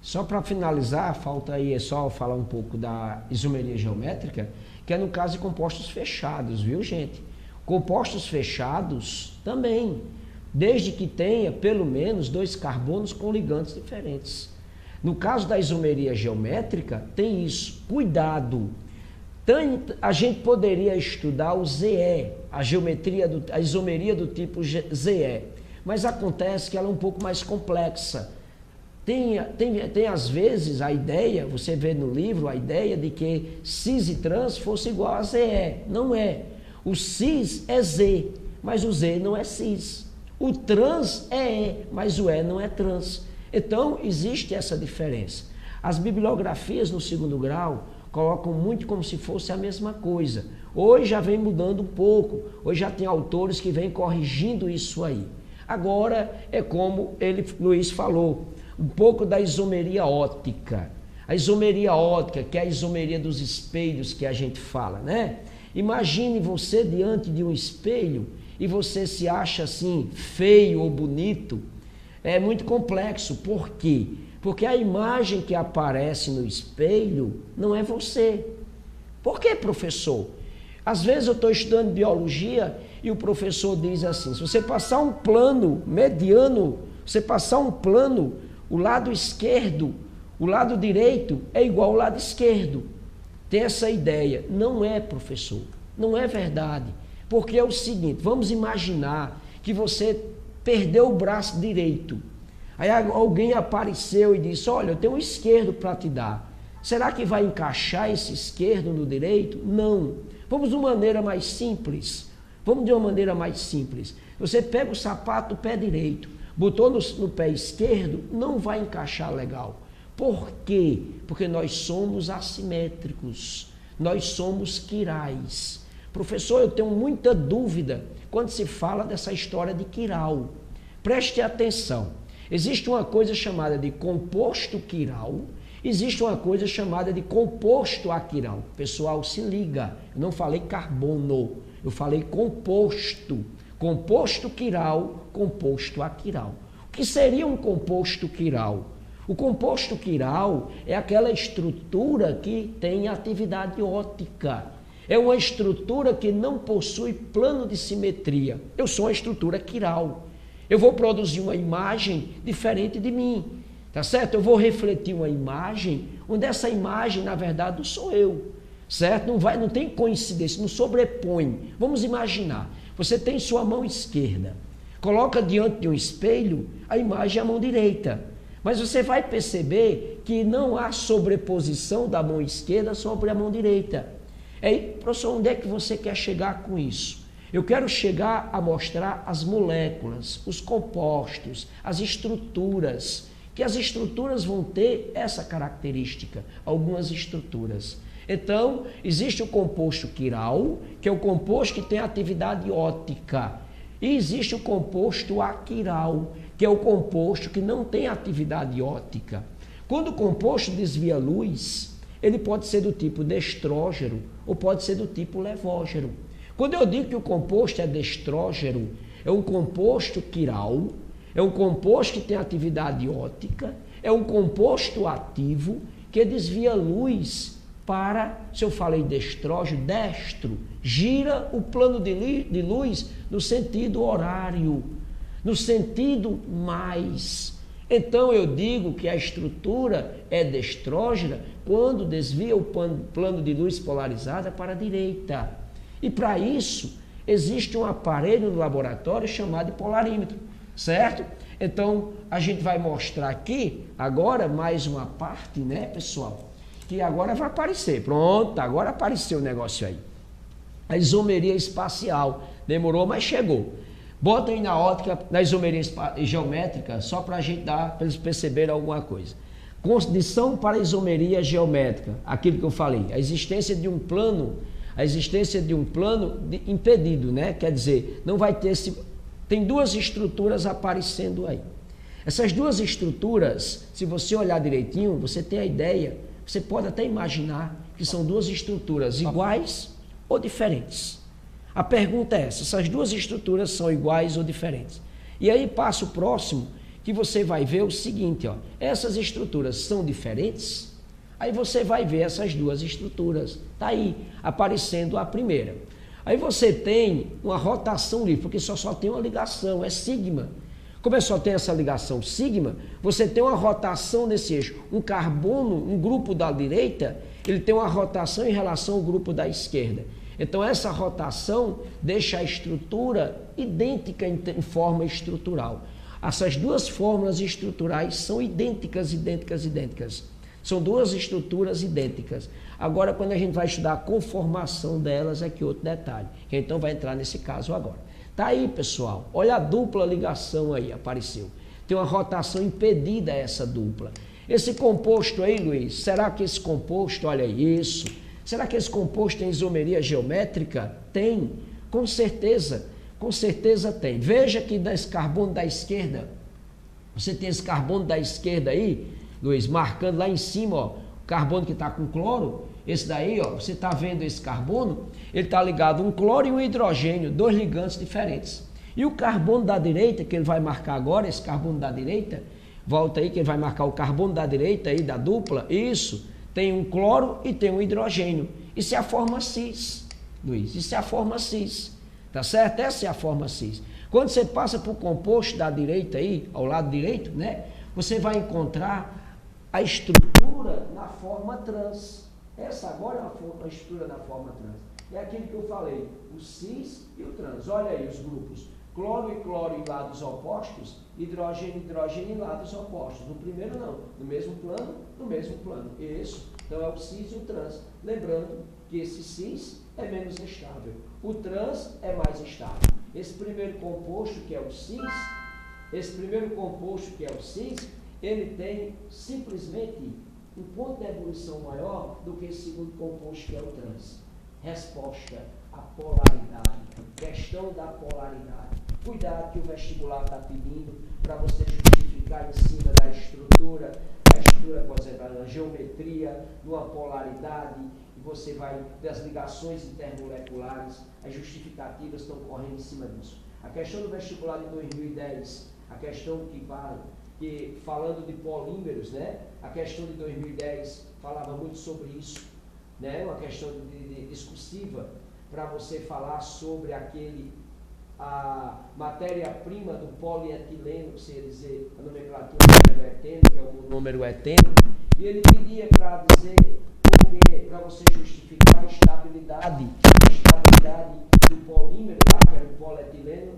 Só para finalizar, falta aí é só falar um pouco da isomeria geométrica, que é no caso de compostos fechados, viu, gente? Compostos fechados também, desde que tenha pelo menos 2 carbonos com ligantes diferentes. No caso da isomeria geométrica, tem isso. Cuidado! A gente poderia estudar o ZE, a isomeria do tipo ZE, mas acontece que ela é um pouco mais complexa. Tem às vezes a ideia, você vê no livro, a ideia de que cis e trans fosse igual a ZE. Não é. O cis é Z, mas o Z não é cis. O trans é E, mas o E não é trans. Então, existe essa diferença. As bibliografias no 2º grau colocam muito como se fosse a mesma coisa. Hoje já vem mudando um pouco. Hoje já tem autores que vêm corrigindo isso aí. Agora é como Luiz falou, um pouco da isomeria óptica. A isomeria óptica, que é a isomeria dos espelhos que a gente fala, né? Imagine você diante de um espelho e você se acha assim feio ou bonito. É muito complexo. Por quê? Porque a imagem que aparece no espelho não é você. Por quê, professor? Às vezes eu estou estudando biologia e o professor diz assim, se você passar um plano mediano, você passar um plano, o lado esquerdo, o lado direito é igual ao lado esquerdo. Tem essa ideia. Não é, professor. Não é verdade. Porque é o seguinte, vamos imaginar que você perdeu o braço direito. Aí alguém apareceu e disse, olha, eu tenho um esquerdo para te dar. Será que vai encaixar esse esquerdo no direito? Não. Vamos de uma maneira mais simples. Você pega o sapato do pé direito, botou no pé esquerdo, não vai encaixar legal. Por quê? Porque nós somos assimétricos. Nós somos quirais. Professor, eu tenho muita dúvida quando se fala dessa história de quiral. Preste atenção. Existe uma coisa chamada de composto quiral, existe uma coisa chamada de composto aquiral. Pessoal, se liga, eu não falei carbono, eu falei composto. Composto quiral, composto aquiral. O que seria um composto quiral? O composto quiral é aquela estrutura que tem atividade óptica. É uma estrutura que não possui plano de simetria. Eu sou uma estrutura quiral. Eu vou produzir uma imagem diferente de mim, tá certo? Eu vou refletir uma imagem onde essa imagem, na verdade, não sou eu, certo? Não tem coincidência, não sobrepõe. Vamos imaginar, você tem sua mão esquerda, coloca diante de um espelho, a imagem é a mão direita. Mas você vai perceber que não há sobreposição da mão esquerda sobre a mão direita. Professor, onde é que você quer chegar com isso? Eu quero chegar a mostrar as moléculas, os compostos, as estruturas, que as estruturas vão ter essa característica, algumas estruturas. Então, existe o composto quiral, que é o composto que tem atividade óptica, e existe o composto aquiral, que é o composto que não tem atividade óptica. Quando o composto desvia luz, ele pode ser do tipo destrógeno ou pode ser do tipo levógeno. Quando eu digo que o composto é destrógeno, é um composto quiral, é um composto que tem atividade óptica, é um composto ativo que desvia luz para, se eu falei destrógeno, destro, gira o plano de luz no sentido horário, no sentido mais. Então eu digo que a estrutura é destrógena quando desvia o plano de luz polarizada para a direita. E para isso, existe um aparelho no laboratório chamado de polarímetro, certo? Então, a gente vai mostrar aqui, agora, mais uma parte, né, pessoal? Que agora vai aparecer. Pronto, agora apareceu o negócio aí. A isomeria espacial. Demorou, mas chegou. Bota aí na óptica, na isomeria geométrica, só para a gente dar, para eles perceberem alguma coisa. Condição para a isomeria geométrica, aquilo que eu falei, a existência de um plano impedido, né? Quer dizer, não vai ter tem 2 estruturas aparecendo aí. Essas 2 estruturas, se você olhar direitinho, você tem a ideia, você pode até imaginar que são 2 estruturas iguais ou diferentes. A pergunta é essa, essas 2 estruturas são iguais ou diferentes? E aí passa o próximo, que você vai ver o seguinte, ó, essas estruturas são diferentes, aí você vai ver essas duas estruturas, tá aí, aparecendo a primeira. Aí você tem uma rotação livre, porque só tem uma ligação, é sigma. Como só tem essa ligação sigma, você tem uma rotação nesse eixo. Um carbono, um grupo da direita, ele tem uma rotação em relação ao grupo da esquerda. Então essa rotação deixa a estrutura idêntica em forma estrutural. Essas duas fórmulas estruturais são idênticas. São duas estruturas idênticas. Agora, quando a gente vai estudar a conformação delas, é que outro detalhe. Que então vai entrar nesse caso agora. Tá aí, pessoal. Olha a dupla ligação aí, apareceu. Tem uma rotação impedida essa dupla. Esse composto aí, Luiz, será que esse composto, olha isso, será que esse composto tem isomeria geométrica? Tem, com certeza tem. Veja que desse carbono da esquerda, você tem esse carbono da esquerda aí, Luiz, marcando lá em cima, ó, o carbono que está com cloro, esse daí, ó, você está vendo esse carbono, ele está ligado a um cloro e um hidrogênio, dois ligantes diferentes. E o carbono da direita, que ele vai marcar agora, esse carbono da direita, volta aí que ele vai marcar o carbono da direita aí, da dupla, isso, tem um cloro e tem um hidrogênio. Isso é a forma cis, Luiz, isso é a forma cis, tá certo? Essa é a forma cis. Quando você passa para o composto da direita aí, ao lado direito, né, você vai encontrar a estrutura na forma trans. Essa agora é a estrutura na forma trans. É aquilo que eu falei, o cis e o trans. Olha aí os grupos, cloro e cloro em lados opostos, hidrogênio e hidrogênio em lados opostos. No primeiro não, no mesmo plano. Isso, então é o cis e o trans. Lembrando que esse cis é menos estável, o trans é mais estável. Esse primeiro composto que é o cis, ele tem simplesmente um ponto de ebulição maior do que esse segundo composto que é o trans. Resposta, a polaridade, questão da polaridade. Cuidado que o vestibular está pedindo para você justificar em cima da estrutura, por exemplo, da geometria, numa polaridade, e você vai, das ligações intermoleculares, as justificativas estão correndo em cima disso. A questão do vestibular de 2010, a questão que falando de polímeros, né? A questão de 2010 falava muito sobre isso, né? Uma questão discursiva para você falar sobre a matéria-prima do polietileno, que seria dizer a nomenclatura do número etênico, que é o número etênico, e ele pedia para dizer para você justificar a estabilidade do polímero, que era o polietileno,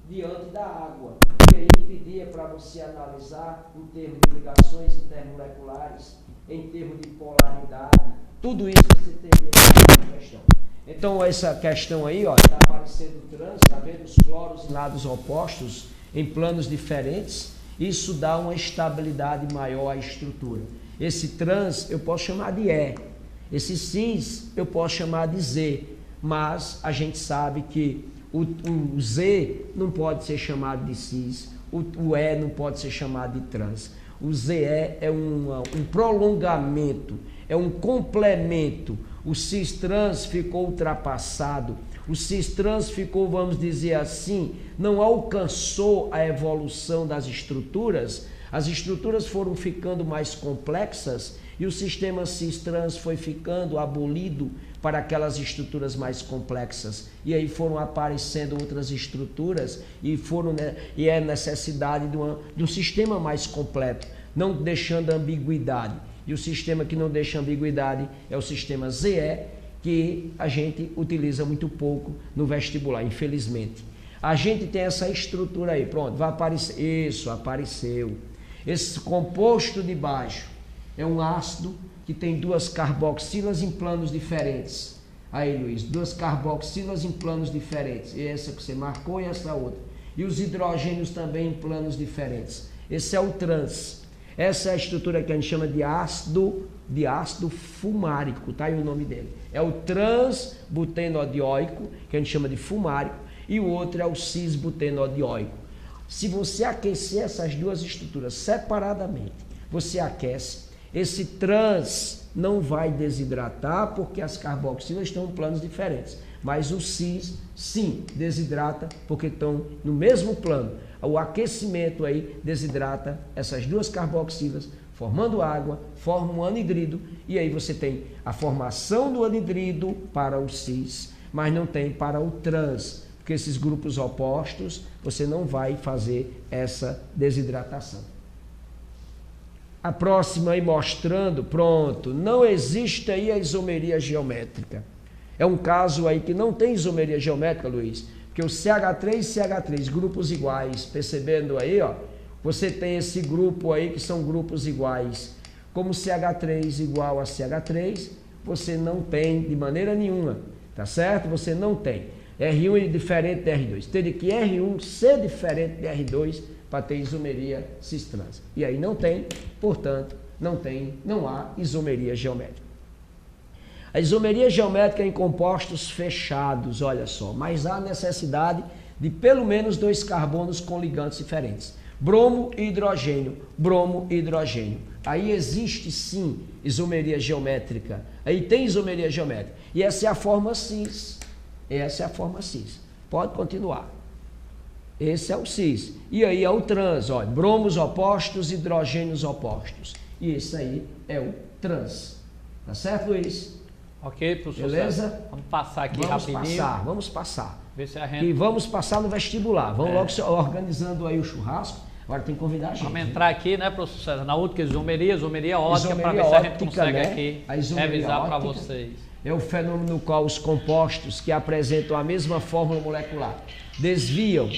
diante da água. E aí pedia para você analisar em termos de ligações intermoleculares, em termos de polaridade, tudo isso você tem dentro da questão. Então essa questão aí, ó, está aparecendo o trans, está vendo os cloros em lados opostos, em planos diferentes, isso dá uma estabilidade maior à estrutura. Esse trans eu posso chamar de E, esse cis eu posso chamar de Z, mas a gente sabe que o Z não pode ser chamado de cis, o E não pode ser chamado de trans. O ZE é um prolongamento, é um complemento. O cis-trans ficou ultrapassado, o cis-trans ficou, vamos dizer assim, não alcançou a evolução das estruturas, as estruturas foram ficando mais complexas e o sistema cis-trans foi ficando abolido para aquelas estruturas mais complexas. E aí foram aparecendo outras estruturas e é necessidade de um sistema mais completo, não deixando ambiguidade. E o sistema que não deixa ambiguidade é o sistema ZE, que a gente utiliza muito pouco no vestibular, infelizmente. A gente tem essa estrutura aí, pronto, vai aparecer, isso, apareceu. Esse composto de baixo é um ácido que tem duas carboxilas em planos diferentes. Aí, Luiz, duas carboxilas em planos diferentes. Essa que você marcou e essa outra. E os hidrogênios também em planos diferentes. Esse é o trans. Essa é a estrutura que a gente chama de ácido fumárico, tá aí o nome dele. É o transbutenodioico, que a gente chama de fumárico, e o outro é o cisbutenodioico. Se você aquecer essas duas estruturas separadamente, você aquece, esse trans não vai desidratar porque as carboxilas estão em planos diferentes. Mas o cis, sim, desidrata porque estão no mesmo plano. o aquecimento aí desidrata essas duas carboxilas, formando água, forma um anidrido, e aí você tem a formação do anidrido para o cis, mas não tem para o trans, porque esses grupos opostos você não vai fazer essa desidratação. A próxima aí mostrando, pronto, não existe aí a isomeria geométrica. É um caso aí que não tem isomeria geométrica, Luiz, porque o CH3 e CH3, grupos iguais, percebendo aí, ó, você tem esse grupo aí que são grupos iguais. Como CH3 igual a CH3, você não tem de maneira nenhuma, tá certo? Você não tem. R1 é diferente de R2. Teria que R1 ser diferente de R2 para ter isomeria cis-trans. E aí não tem, portanto, não há isomeria geométrica. A isomeria geométrica em compostos fechados, olha só, mas há necessidade de pelo menos 2 carbonos com ligantes diferentes. Bromo e hidrogênio, bromo e hidrogênio. Aí existe sim isomeria geométrica. Aí tem isomeria geométrica. E essa é a forma cis. Essa é a forma cis. Pode continuar. Esse é o cis. E aí é o trans, olha, bromos opostos, hidrogênios opostos. E esse aí é o trans. Tá certo, Luiz? Ok, professor. Beleza? Vamos passar aqui rapidinho. Vamos passar. Ver se a gente... E vamos passar no vestibular. Vamos logo organizando aí o churrasco. Agora tem que convidar a gente. Vamos entrar aqui, né, professor César, na última isomeria ótica, para ver se a gente consegue, né, aqui revisar para vocês. É o fenômeno no qual os compostos que apresentam a mesma fórmula molecular desviam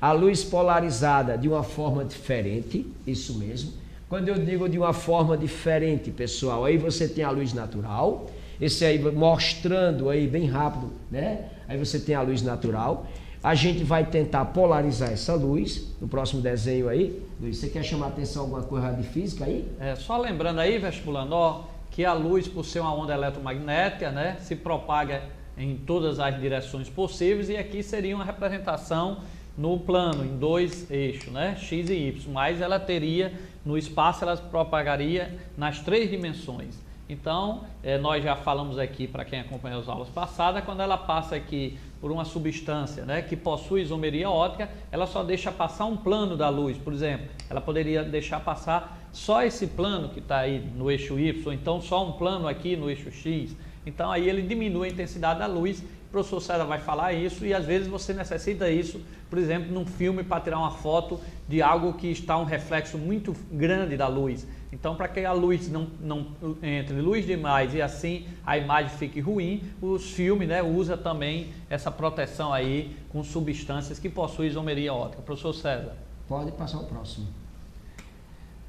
a luz polarizada de uma forma diferente, isso mesmo. Quando eu digo de uma forma diferente, pessoal, aí você tem a luz natural, esse aí mostrando aí bem rápido, né? Aí você tem a luz natural. A gente vai tentar polarizar essa luz no próximo desenho aí. Luiz, você quer chamar a atenção alguma coisa de física aí? Só lembrando aí, vestibulando, ó, que a luz, por ser uma onda eletromagnética, né, se propaga em todas as direções possíveis, e aqui seria uma representação no plano, em 2 eixos, né, x e y, mas ela teria, no espaço, ela se propagaria nas 3 dimensões. Então, nós já falamos aqui, para quem acompanhou as aulas passadas, quando ela passa aqui por uma substância, né, que possui isomeria óptica, ela só deixa passar um plano da luz, por exemplo. Ela poderia deixar passar só esse plano que está aí no eixo Y, ou então só um plano aqui no eixo X. Então, aí ele diminui a intensidade da luz. O professor César vai falar isso, e às vezes você necessita isso, por exemplo, num filme, para tirar uma foto de algo que está um reflexo muito grande da luz. Então, para que a luz não entre luz demais e assim a imagem fique ruim, os filmes, né, usa também essa proteção aí com substâncias que possuem isomeria óptica. Professor César. Pode passar o próximo.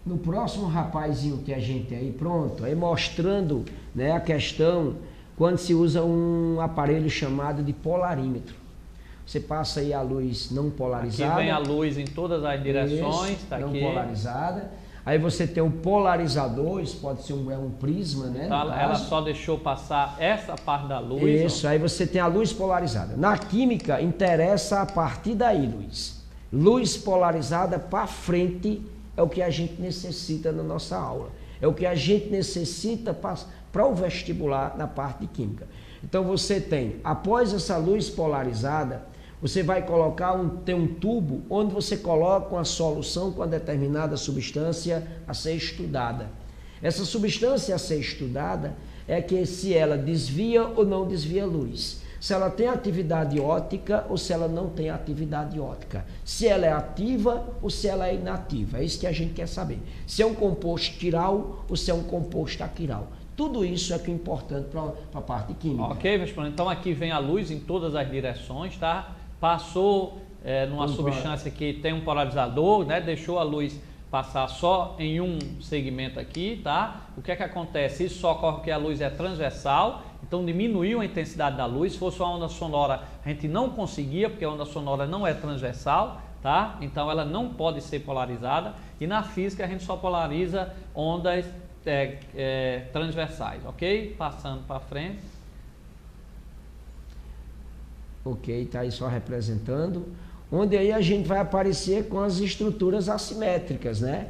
No próximo rapazinho que a gente tem aí, pronto, aí mostrando, né, a questão quando se usa um aparelho chamado de polarímetro. Você passa aí a luz não polarizada. Aqui vem a luz em todas as direções, está aqui. Não polarizada. Aí você tem um polarizador, isso pode ser um prisma, né? Então, ela só deixou passar essa parte da luz. Isso, aí você tem a luz polarizada. Na química, interessa a partir daí, Luiz. Luz polarizada para frente é o que a gente necessita na nossa aula. É o que a gente necessita para o vestibular na parte de química. Então você tem, após essa luz polarizada, você vai colocar tem um tubo onde você coloca uma solução com uma determinada substância a ser estudada. Essa substância a ser estudada é que se ela desvia ou não desvia luz. Se ela tem atividade óptica ou se ela não tem atividade óptica. Se ela é ativa ou se ela é inativa. É isso que a gente quer saber. Se é um composto quiral ou se é um composto aquiral. Tudo isso é que é importante para a parte química. Ok, vestibulando. Então aqui vem a luz em todas as direções, tá? Passou numa substância que tem um polarizador, né? Deixou a luz passar só em um segmento aqui, tá? O que é que acontece? Isso só ocorre porque a luz é transversal, então diminuiu a intensidade da luz. Se fosse uma onda sonora, a gente não conseguia, porque a onda sonora não é transversal, tá? Então ela não pode ser polarizada, e na física a gente só polariza ondas transversais, ok? Passando para frente. Ok, está aí só representando, onde aí a gente vai aparecer com as estruturas assimétricas, né?